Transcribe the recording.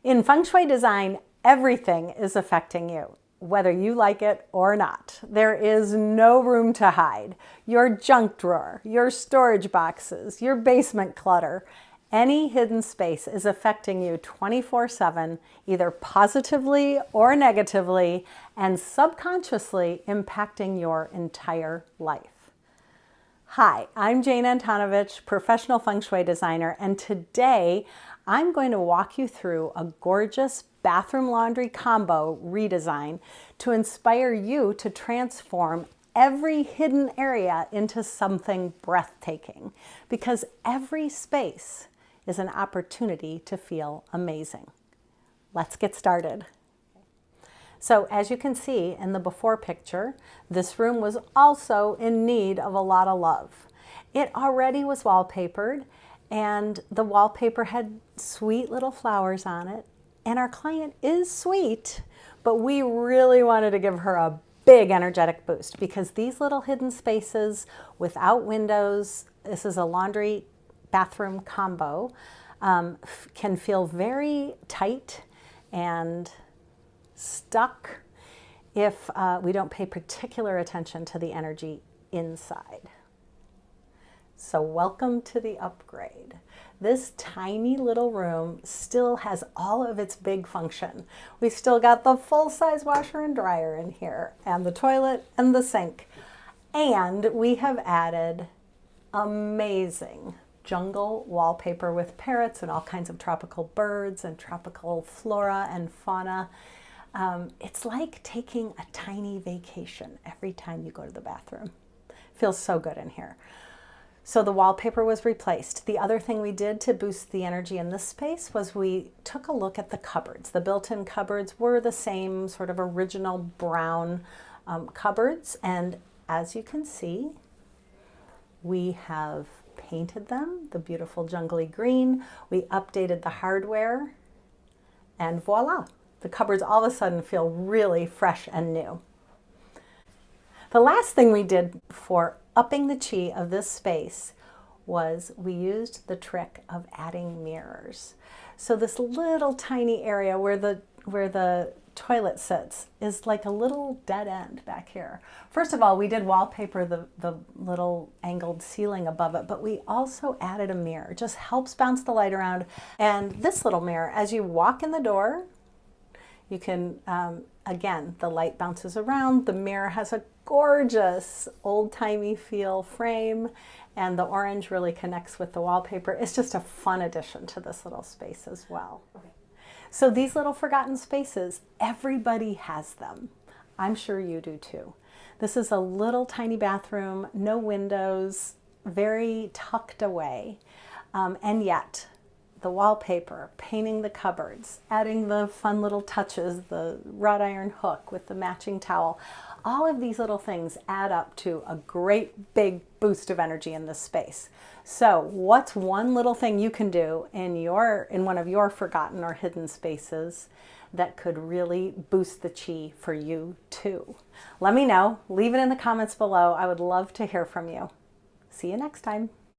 In Feng Shui design, everything is affecting you, whether you like it or not. There is no room to hide. Your junk drawer, your storage boxes, your basement clutter, any hidden space is affecting you 24/7, either positively or negatively, and subconsciously impacting your entire life. Hi, I'm Jane Antonovich, professional Feng Shui designer, and today I'm going to walk you through a gorgeous bathroom laundry combo redesign to inspire you to transform every hidden area into something breathtaking, because every space is an opportunity to feel amazing. Let's get started. So as you can see in the before picture, this room was also in need of a lot of love. It already was wallpapered, and the wallpaper had sweet little flowers on it. And our client is sweet, but we really wanted to give her a big energetic boost, because these little hidden spaces without windows, this is a laundry bathroom combo, can feel very tight and stuck if we don't pay particular attention to the energy inside. So welcome to the upgrade. This tiny little room still has all of its big function. We've still got the full-size washer and dryer in here, and the toilet and the sink. And we have added amazing jungle wallpaper with parrots and all kinds of tropical birds and tropical flora and fauna. It's like taking a tiny vacation every time you go to the bathroom. Feels so good in here. So the wallpaper was replaced. The other thing we did to boost the energy in this space was we took a look at the cupboards. The built-in cupboards were the same sort of original brown cupboards, and as you can see, we have painted them the beautiful jungly green. We updated the hardware, and voila! The cupboards all of a sudden feel really fresh and new. The last thing we did for upping the chi of this space was we used the trick of adding mirrors. So this little tiny area where the toilet sits is like a little dead end back here. First of all, we did wallpaper the little angled ceiling above it, but we also added a mirror. It just helps bounce the light around. And this little mirror, as you walk in the door, you can, again, the light bounces around. The mirror has a gorgeous old-timey feel frame, and the orange really connects with the wallpaper. It's just a fun addition to this little space as well. Okay. So these little forgotten spaces, everybody has them. I'm sure you do too. This is a little tiny bathroom, no windows, very tucked away, and yet the wallpaper, painting the cupboards, adding the fun little touches, the wrought iron hook with the matching towel, all of these little things add up to a great big boost of energy in this space. So what's one little thing you can do in one of your forgotten or hidden spaces that could really boost the chi for you too? Let me know. Leave it in the comments below. I would love to hear from you. See you next time.